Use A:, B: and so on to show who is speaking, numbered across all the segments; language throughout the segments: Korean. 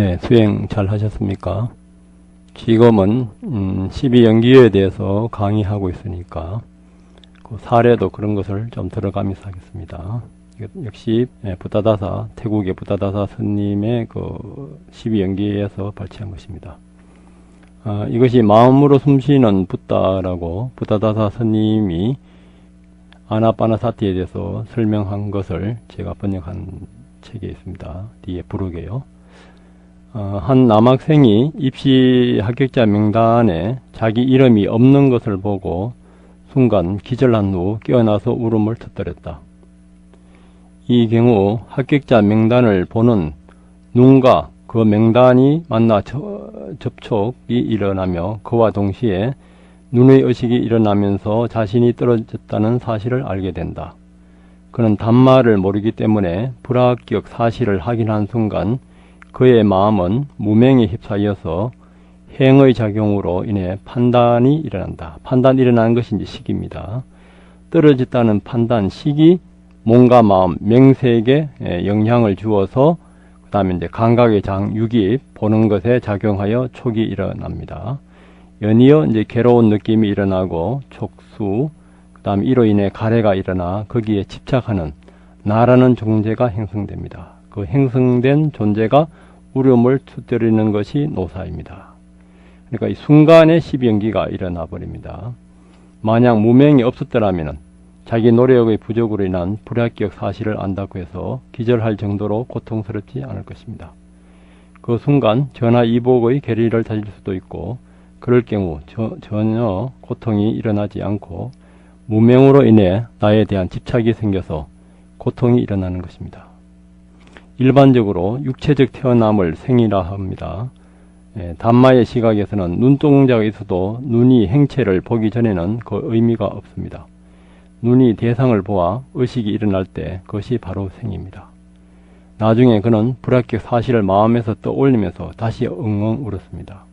A: 네, 수행 잘 하셨습니까? 지금은 12연기에 대해서 강의하고 있으니까 그 사례도 그런 것을 좀 들어가면서 하겠습니다. 역시 부다다사, 태국의 부다다사 스님의 그 12연기에서 발췌한 것입니다. 이것이 마음으로 숨쉬는 붓다라고 부다다사 스님이 아나파나사티에 대해서 설명한 것을 제가 번역한 책에 있습니다. 뒤에 부르게요. 한 남학생이 입시 합격자 명단에 자기 이름이 없는 것을 보고 순간 기절한 후 깨어나서 울음을 터뜨렸다. 이 경우 합격자 명단을 보는 눈과 그 명단이 만나 접촉이 일어나며 그와 동시에 눈의 의식이 일어나면서 자신이 떨어졌다는 사실을 알게 된다. 그는 단말을 모르기 때문에 불합격 사실을 확인한 순간 그의 마음은 무명에 휩싸여서 행의 작용으로 인해 판단이 일어난다. 판단이 일어나는 것이 이제 식입니다. 떨어졌다는 판단, 식이 몸과 마음, 명색에 영향을 주어서 그 다음에 이제 감각의 장, 육입, 보는 것에 작용하여 촉이 일어납니다. 연이어 이제 괴로운 느낌이 일어나고 촉수, 그 다음에 이로 인해 가래가 일어나 거기에 집착하는 나라는 존재가 형성됩니다. 그 형성된 존재가 울음을 터뜨리는 것이 노사입니다. 그러니까 이 순간에 12연기가 일어나 버립니다. 만약 무명이 없었더라면 자기 노력의 부족으로 인한 불합격 사실을 안다고 해서 기절할 정도로 고통스럽지 않을 것입니다. 그 순간 전화이복의 계리를 다질 수도 있고 그럴 경우 전혀 고통이 일어나지 않고 무명으로 인해 나에 대한 집착이 생겨서 고통이 일어나는 것입니다. 일반적으로 육체적 태어남을 생이라 합니다. 담마의 시각에서는 눈동자가 있어도 눈이 행체를 보기 전에는 그 의미가 없습니다. 눈이 대상을 보아 의식이 일어날 때 그것이 바로 생입니다. 나중에 그는 불합격 사실을 마음에서 떠올리면서 다시 엉엉 울었습니다.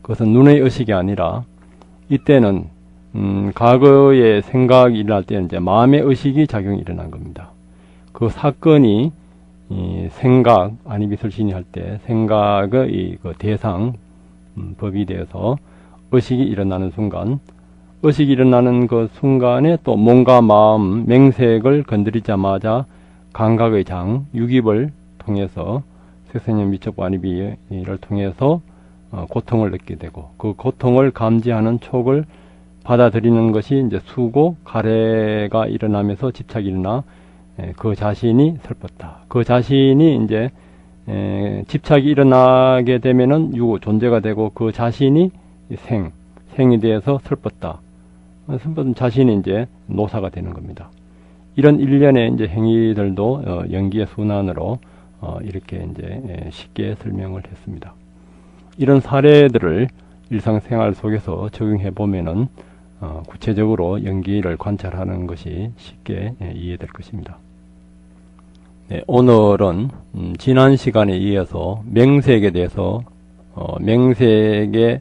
A: 그것은 눈의 의식이 아니라 이때는 과거의 생각이 일어날 때는 이제 마음의 의식이 작용이 일어난 겁니다. 그 사건이 생각, 아니비설신이 할 때 생각의 그 대상, 법이 되어서 의식이 일어나는 순간, 의식이 일어나는 그 순간에 또 몸과 마음, 맹색을 건드리자마자 감각의 장, 육입을 통해서 색선형 미촉 아니비를 통해서 고통을 느끼게 되고 그 고통을 감지하는 촉을 받아들이는 것이 이제 수고, 가래가 일어나면서 집착이 일어나 그 자신이 슬펐다. 그 자신이 이제 집착이 일어나게 되면은 유 존재가 되고 그 자신이 생이 되어서 슬펐다. 슬픈 자신이 이제 노사가 되는 겁니다. 이런 일련의 이제 행위들도 연기의 순환으로 이렇게 이제 쉽게 설명을 했습니다. 이런 사례들을 일상생활 속에서 적용해 보면은 구체적으로 연기를 관찰하는 것이 쉽게 이해될 것입니다. 네, 오늘은 지난 시간에 이어서 명색에 대해서 명색에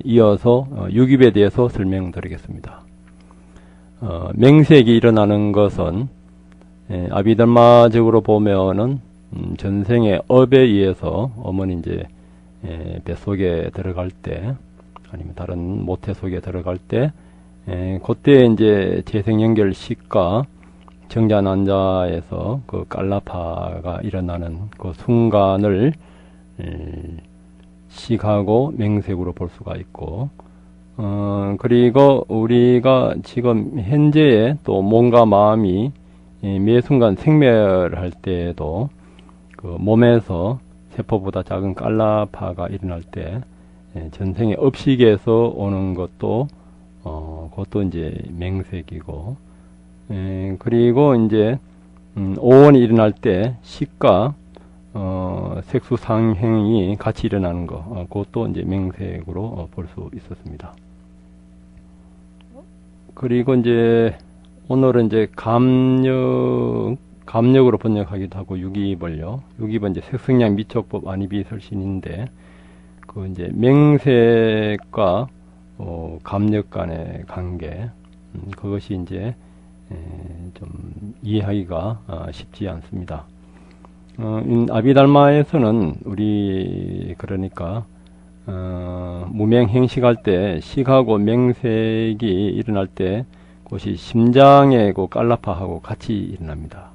A: 이어서 육입에 대해서 설명드리겠습니다. 명색이 일어나는 것은 아비달마적으로 보면은 전생의 업에 의해서 어머니 이제 뱃속에 들어갈 때 아니면 다른 모태 속에 들어갈 때 그때 이제 재생연결 식과 정자난자에서 그 깔라파가 일어나는 그 순간을 식하고 맹색으로 볼 수가 있고 그리고 우리가 지금 현재의 또 몸과 마음이 매 순간 생멸할 때에도 그 몸에서 세포보다 작은 깔라파가 일어날 때 전생의 업식에서 오는 것도 그것도 이제 맹색이고 그리고 이제 오온이 일어날 때 식과 색수상행이 같이 일어나는 거 그것도 이제 맹색으로 볼 수 있었습니다. 그리고 이제 오늘은 이제 감력으로 번역하기도 하고 육입을요. 육입은 이제 색성량 미촉법 아니비설신인데 그 이제 맹색과 감력 간의 관계 그것이 이제 좀 이해하기가 쉽지 않습니다. 아비달마에서는 우리 그러니까 무명행식할 때 식하고 맹색이 일어날 때 그것이 심장의 그 깔라파하고 같이 일어납니다.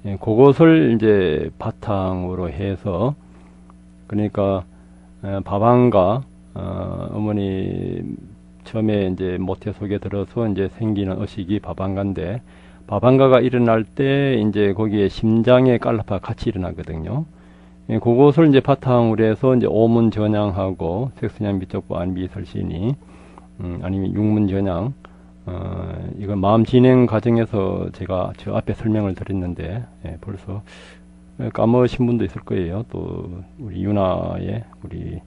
A: 예, 그것을 이제 바탕으로 해서 그러니까 바방가 어머니 처음에 이제 모태 속에 들어서 이제 생기는 의식이 바방가인데 바방가가 일어날 때 이제 거기에 심장의 깔라파가 같이 일어나거든요. 예, 그것을 이제 바탕으로 해서 이제 오문전향하고 색선양 미적보 안비설신이 아니면 육문전향 이건 마음 진행 과정에서 제가 저 앞에 설명을 드렸는데 예, 벌써 까먹으신 분도 있을 거예요. 또 우리 윤아의 우리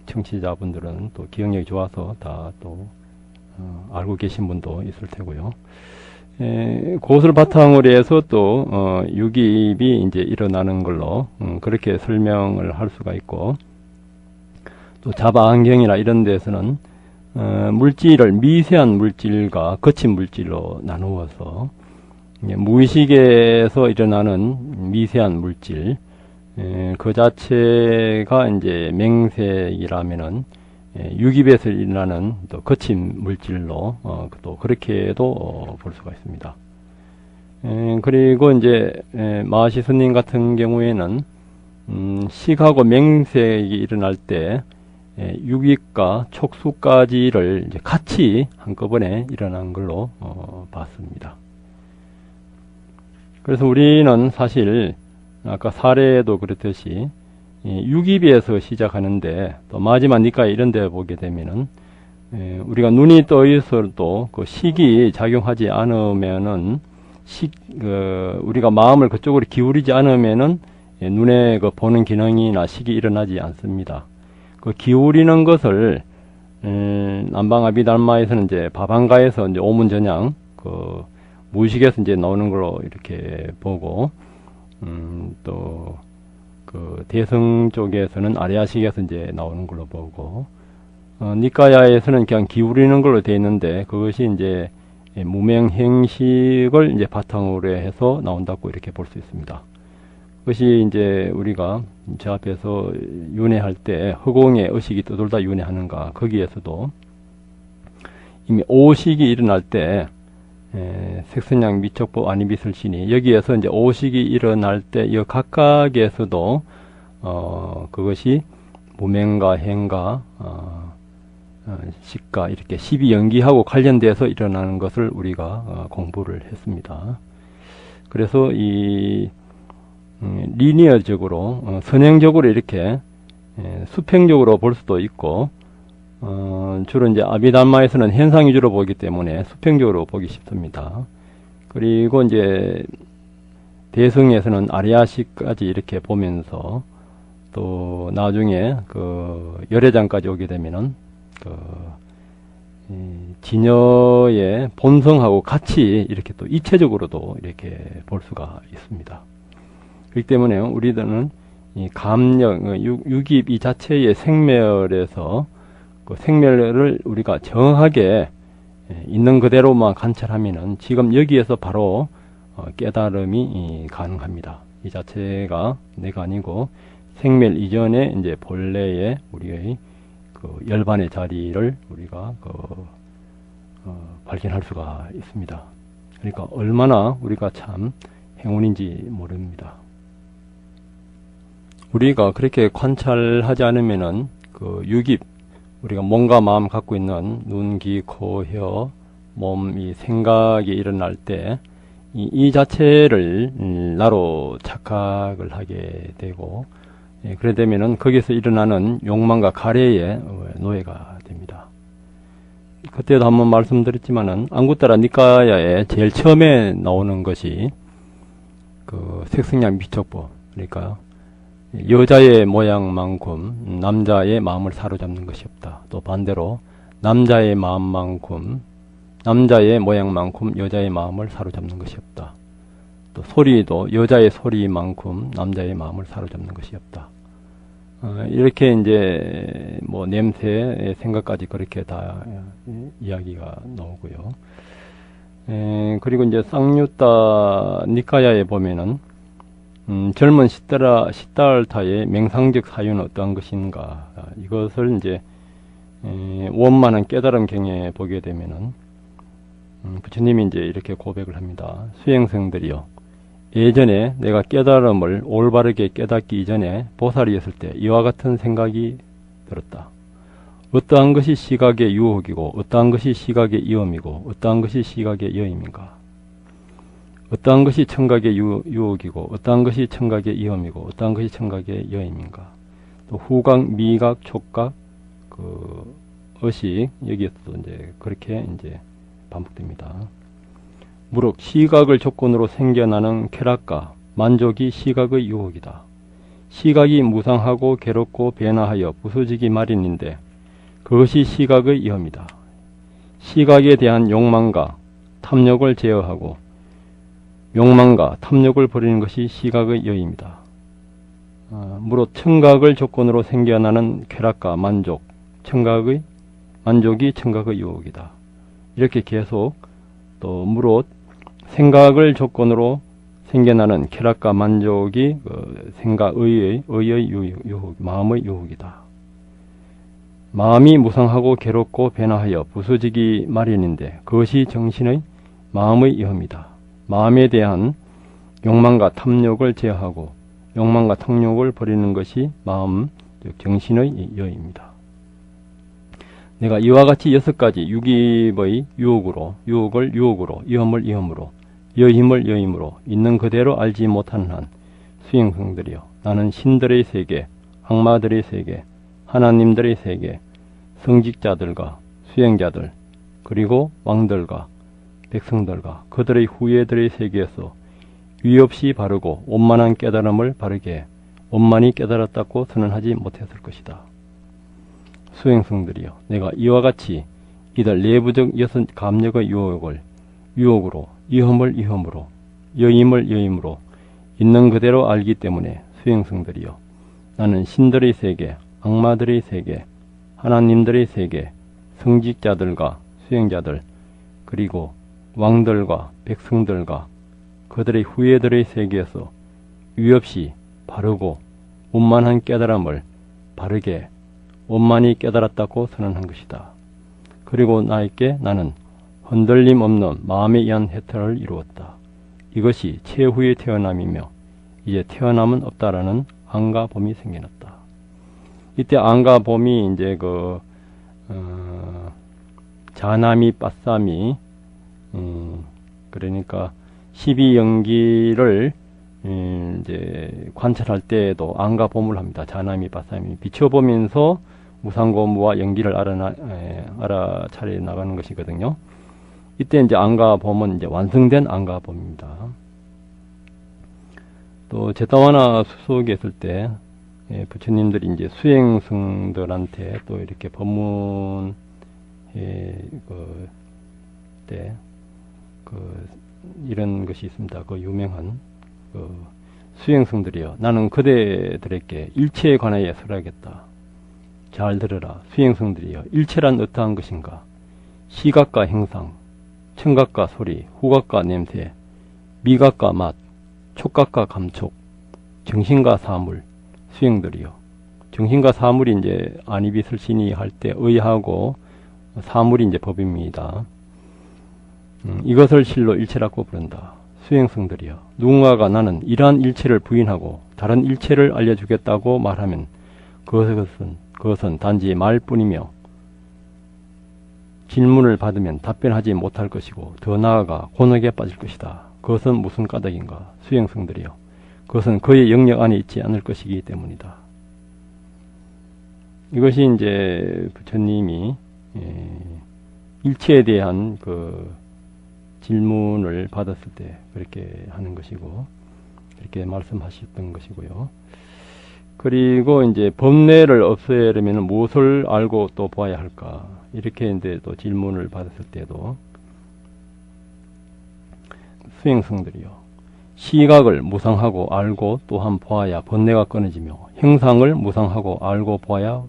A: 청취자분들은 또 기억력이 좋아서 다 또 알고 계신 분도 있을 테고요. 그것을 바탕으로 해서 또 유깁이 이제 일어나는 걸로 그렇게 설명을 할 수가 있고, 또 자바안경이나 이런 데서는 물질을 미세한 물질과 거친 물질로 나누어서 무의식에서 일어나는 미세한 물질 그 자체가 이제 맹색이라면은 유깁에서 일어나는 또 거친 물질로 또 그렇게도 볼 수가 있습니다. 그리고 이제 마하시 스님 같은 경우에는 식하고 맹색이 일어날 때 유깁과 촉수까지를 이제 같이 한꺼번에 일어난 걸로 봤습니다. 그래서 우리는 사실 아까 사례도 그렇듯이 유깁에서 시작하는데 또 마지막 니까에 이런 데 보게 되면은 우리가 눈이 떠 있어도 그 식이 작용하지 않으면은 우리가 마음을 그쪽으로 기울이지 않으면은 눈에 그 보는 기능이나 식이 일어나지 않습니다. 그 기울이는 것을 남방아비달마에서는 이제 바방가에서 이제 오문전향 그 무의식에서 이제 나오는 걸로 이렇게 보고 또 그 대성 쪽에서는 아리아식에서 이제 나오는 걸로 보고 니까야에서는 그냥 기울이는 걸로 되어 있는데 그것이 이제 무명행식을 이제 바탕으로 해서 나온다고 이렇게 볼 수 있습니다. 그것이 이제 우리가 저 앞에서 윤회할 때 허공에 의식이 떠돌다 윤회하는가 거기에서도 이미 오식이 일어날 때 색선양 미촉보 아니비설신이 여기에서 이제 오식이 일어날 때 이 각각에서도 그것이 무명과 행과 식과 이렇게 12연기하고 관련돼서 일어나는 것을 우리가 공부를 했습니다. 그래서 이 리니어적으로 선행적으로 이렇게 수평적으로 볼 수도 있고 주로 이제 아비달마에서는 현상 위주로 보기 때문에 수평적으로 보기 쉽습니다. 그리고 이제 대성에서는 아리아식까지 이렇게 보면서 또 나중에 그 열애장까지 오게 되면은 그 진여의 본성하고 같이 이렇게 또 이체적으로도 이렇게 볼 수가 있습니다. 그렇기 때문에 우리들은 이 감력, 유깁 이 자체의 생멸에서 그 생멸을 우리가 정확하게 있는 그대로만 관찰하면은 지금 여기에서 바로 깨달음이 가능합니다. 이 자체가 내가 아니고 생멸 이전에 이제 본래의 우리의 그 열반의 자리를 우리가 발견할 수가 있습니다. 그러니까 얼마나 우리가 참 행운인지 모릅니다. 우리가 그렇게 관찰하지 않으면은 그 유깁 우리가 몸과 마음 갖고 있는 눈, 귀, 코, 혀, 몸, 이 생각이 일어날 때 이 자체를 나로 착각을 하게 되고 그래 되면은 거기서 일어나는 욕망과 가래의 노예가 됩니다. 그때도 한번 말씀드렸지만은 안구따라 니까야에 제일 처음에 나오는 것이 그 색성량 미촉보 그러니까 여자의 모양만큼 남자의 마음을 사로잡는 것이 없다. 또 반대로 남자의 마음만큼 남자의 모양만큼 여자의 마음을 사로잡는 것이 없다. 또 소리도 여자의 소리만큼 남자의 마음을 사로잡는 것이 없다. 이렇게 이제 뭐 냄새, 생각까지 그렇게 다 이야기가 나오고요. 그리고 이제 쌍유따 니카야에 보면은 젊은 시달타의 맹상적 사유는 어떠한 것인가? 이것을 이제 원만한 깨달음 경에 보게 되면은 부처님이 이제 이렇게 고백을 합니다. 수행생들이여, 예전에 내가 깨달음을 올바르게 깨닫기 이전에 보살이었을 때 이와 같은 생각이 들었다. 어떠한 것이 시각의 유혹이고 어떠한 것이 시각의 이음이고 어떠한 것이 시각의 여임인가? 어떠한 것이 청각의 유혹이고 어떠한 것이 청각의 이음이고 어떠한 것이 청각의 여임인가? 또 후각, 미각, 촉각, 의식, 여기에서도 이제 그렇게 이제 반복됩니다. 무릇 시각을 조건으로 생겨나는 쾌락과 만족이 시각의 유혹이다. 시각이 무상하고 괴롭고 변화하여 부서지기 마련인데 그것이 시각의 이험이다. 시각에 대한 욕망과 탐욕을 제어하고 욕망과 탐욕을 버리는 것이 시각의 여입니다. 무릇 청각을 조건으로 생겨나는 쾌락과 만족이 청각의 유혹이다. 이렇게 계속 또 무릇 생각을 조건으로 생겨나는 쾌락과 만족이 생각의 유혹, 마음의 유혹이다. 마음이 무상하고 괴롭고 변화하여 부서지기 마련인데 그것이 정신의 마음의 이험이다. 마음에 대한 욕망과 탐욕을 제어하고 욕망과 탐욕을 버리는 것이 마음, 즉 정신의 여입니다. 내가 이와 같이 6가지 육입의 유혹을 유혹으로, 이험을 이험으로, 여힘을 여힘으로 있는 그대로 알지 못하는 한 수행성들이여, 나는 신들의 세계, 악마들의 세계, 하나님들의 세계, 성직자들과 수행자들, 그리고 왕들과 백성들과 그들의 후예들의 세계에서 위없이 바르고 원만한 깨달음을 바르게 원만히 깨달았다고 선언하지 못했을 것이다. 수행성들이여, 내가 이와 같이 이들 내부적 6 감력의 유혹으로, 이험을 이험으로, 여임을 여임으로 있는 그대로 알기 때문에 수행성들이여, 나는 신들의 세계, 악마들의 세계, 하나님들의 세계, 성직자들과 수행자들, 그리고 왕들과 백성들과 그들의 후예들의 세계에서 위없이 바르고 원만한 깨달음을 바르게 원만히 깨달았다고 선언한 것이다. 그리고 나는 흔들림 없는 마음에 의한 해탈을 이루었다. 이것이 최후의 태어남이며 이제 태어남은 없다라는 안과 범이 생겨났다. 이때 안과 범이 이제 자나미 빠싸미, 그러니까 12연기를 이제 관찰할 때에도 안과 범을 합니다. 자나미 빠싸미 비춰보면서 무상고무와 연기를 알아차려 나가는 것이거든요. 이때 이제 안과 범은 이제 완성된 안과 범입니다. 또 제타와나 수속에 있을 때 부처님들이 이제 수행승들한테 또 이렇게 법문에 이런 것이 있습니다. 유명한 수행승들이여, 나는 그대들에게 일체에 관하여 설하겠다. 잘 들으라. 수행승들이여, 일체란 어떠한 것인가? 시각과 형상, 청각과 소리, 후각과 냄새, 미각과 맛, 촉각과 감촉, 정신과 사물, 수행들이요. 정신과 사물이 이제 안이비설신이 할 때 의하고 사물이 이제 법입니다. 이것을 실로 일체라고 부른다. 수행성들이여, 누군가가 나는 이러한 일체를 부인하고 다른 일체를 알려주겠다고 말하면 그것은 단지 말뿐이며 질문을 받으면 답변하지 못할 것이고 더 나아가 곤혹에 빠질 것이다. 그것은 무슨 까닭인가? 수행성들이여, 그것은 그의 영역 안에 있지 않을 것이기 때문이다. 이것이 이제 부처님이 일체에 대한 질문을 받았을 때 그렇게 하는 것이고, 그렇게 말씀하셨던 것이고요. 그리고 이제 법례를 없애려면 무엇을 알고 또 보아야 할까? 이렇게 이제 또 질문을 받았을 때도 수행성들이요, 시각을 무상하고 알고 또한 보아야 번뇌가 끊어지며, 형상을 무상하고 알고 보아야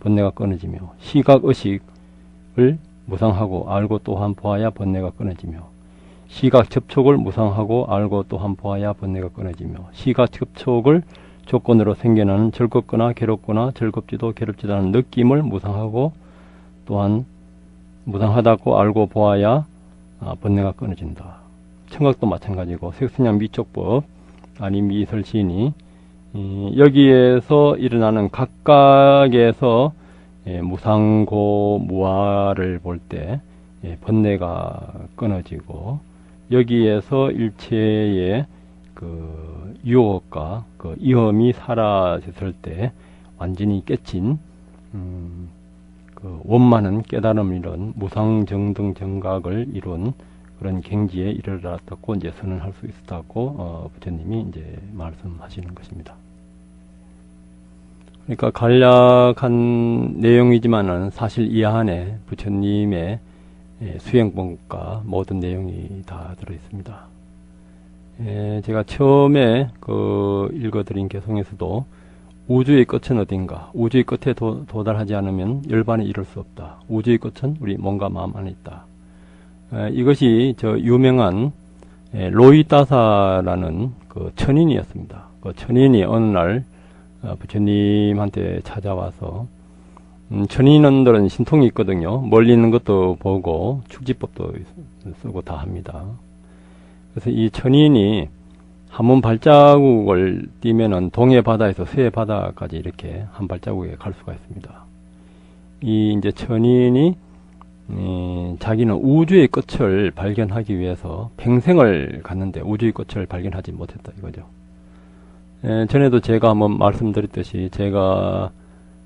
A: 번뇌가 끊어지며, 시각의식을 무상하고 알고 또한 보아야 번뇌가 끊어지며, 시각 접촉을 무상하고 알고 또한 보아야 번뇌가 끊어지며 시각 접촉을 조건으로 생겨나는 즐겁거나 괴롭거나 즐겁지도 괴롭지도 않은 느낌을 무상하고 또한 무상하다고 알고 보아야 번뇌가 끊어진다. 청각도 마찬가지고 색선양 미촉법 아니미설시니 여기에서 일어나는 각각에서 무상고 무아를 볼 때 번뇌가 끊어지고 여기에서 일체의 그 유혹과 그 이험이 사라졌을 때 완전히 깨친 그 원만한 깨달음을 이룬 무상정등 정각을 이룬 그런 경지에 이르렀다고 이제 선언할 수 있었다고 부처님이 이제 말씀하시는 것입니다. 그러니까 간략한 내용이지만은 사실 이 안에 부처님의 수행법과 모든 내용이 다 들어 있습니다. 제가 처음에 그 읽어드린 개송에서도 우주의 끝은 어딘가, 우주의 끝에 도달하지 않으면 열반에 이를 수 없다. 우주의 끝은 우리 몸과 마음 안에 있다. 이것이 저 유명한 로이따사라는 그 천인이었습니다. 그 천인이 어느 날 부처님한테 찾아와서 천인원들은 신통이 있거든요. 멀리 있는 것도 보고 축지법도 쓰고 다 합니다. 그래서 이 천인이 한 번 발자국을 띄면은 동해 바다에서 서해 바다까지 이렇게 한 발자국에 갈 수가 있습니다. 이 이제 천인이 자기는 우주의 끝을 발견하기 위해서 평생을 갔는데 우주의 끝을 발견하지 못했다 이거죠. 전에도 제가 한번 말씀드렸듯이 제가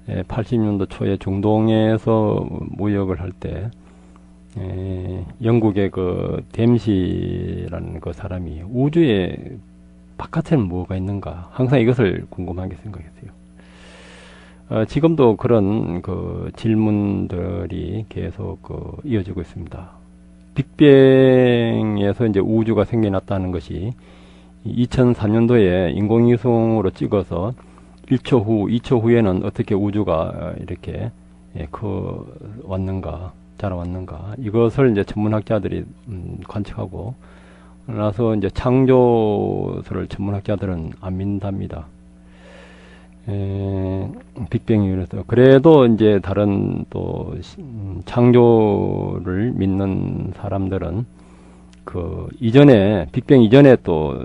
A: 80년도 초에 중동에서 무역을 할 때 영국의 그 댐시라는 그 사람이 우주의 바깥에는 뭐가 있는가 항상 이것을 궁금하게 생각했어요. 지금도 그런 그 질문들이 계속 이어지고 있습니다. 빅뱅에서 이제 우주가 생겨났다는 것이 2004년도에 인공위성으로 찍어서 1초 후, 2초 후에는 어떻게 우주가 이렇게 왔는가, 자라왔는가. 이것을 이제 전문학자들이 관측하고 나서 이제 창조설을 전문학자들은 안 믿는답니다. 빅뱅 이후에서. 그래도 이제 다른 또 창조를 믿는 사람들은 그 이전에 빅뱅 이전에 또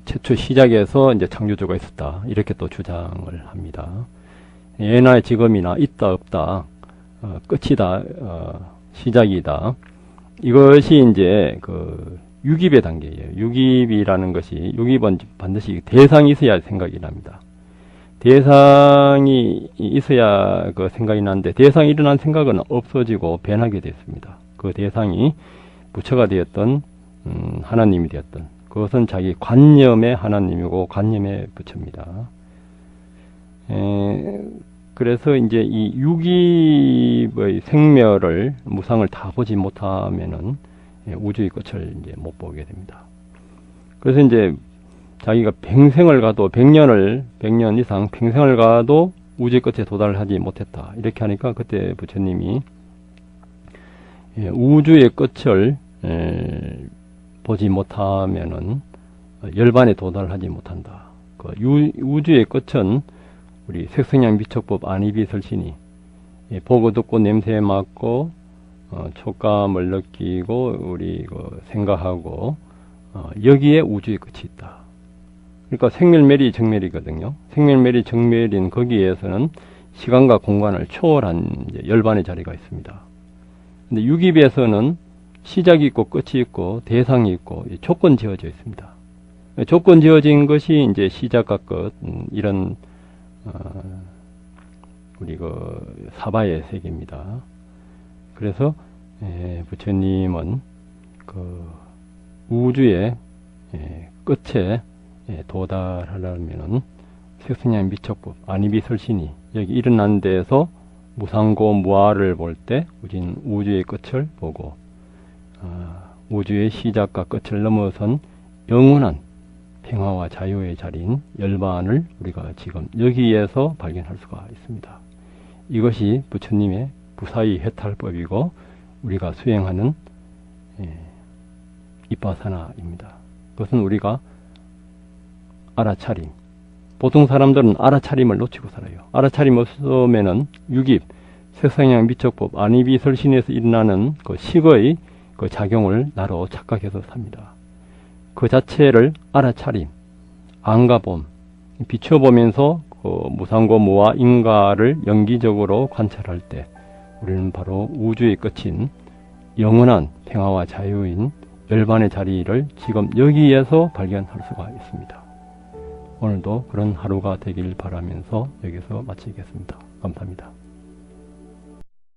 A: 최초 시작에서 이제 창조주가 있었다 이렇게 또 주장을 합니다. 예나 지금이나 있다 없다 끝이다 시작이다 이것이 이제 그 유깁의 단계예요. 유깁이라는 것이 유깁은 반드시 대상이 있어야 생각이 납니다. 대상이 있어야 그 생각이 나는데 대상이 일어난 생각은 없어지고 변하게 됐습니다. 그 대상이 부처가 되었던 하나님이 되었던 그것은 자기 관념의 하나님이고 관념의 부처입니다. 그래서 이제 이 유깁의 생멸을 무상을 다 보지 못하면은 우주의 끝을 이제 못 보게 됩니다. 그래서 이제 자기가 평생을 가도 100년 이상 평생을 가도 우주의 끝에 도달하지 못했다. 이렇게 하니까 그때 부처님이 우주의 끝을 보지 못하면은 열반에 도달하지 못한다. 그 우주의 끝은 우리 색성양 미촉법 아니비설신이 보고 듣고 냄새에 맡고 촉감을 느끼고 우리 생각하고 여기에 우주의 끝이 있다. 그러니까 생멸멸이 정멸이거든요. 생멸멸이 정멸인 거기에서는 시간과 공간을 초월한 열반의 자리가 있습니다. 근데 유깁에서는 시작이 있고 끝이 있고 대상이 있고 조건 지어져 있습니다. 조건 지어진 것이 이제 시작과 끝 이런 우리 그 사바의 세계입니다. 그래서 부처님은 그 우주의 끝에 도달하려면은 색성량 미촉법 아니비설신이 여기 일어난 데에서 무상고 무아를 볼 때 우리는 우주의 끝을 보고 우주의 시작과 끝을 넘어선 영원한 평화와 자유의 자리인 열반을 우리가 지금 여기에서 발견할 수가 있습니다. 이것이 부처님의 부사의 해탈법이고 우리가 수행하는 비파사나입니다. 그것은 우리가 알아차림. 보통 사람들은 알아차림을 놓치고 살아요. 알아차림 없으면은 유깁, 색상향 미적법, 안입이 설신에서 일어나는 그 식의 그 작용을 나로 착각해서 삽니다. 그 자체를 알아차림, 안가봄, 비춰보면서 그 무상고 무와 인가를 연기적으로 관찰할 때 우리는 바로 우주의 끝인 영원한 평화와 자유인 열반의 자리를 지금 여기에서 발견할 수가 있습니다. 오늘도 그런 하루가 되길 바라면서 여기서 마치겠습니다. 감사합니다.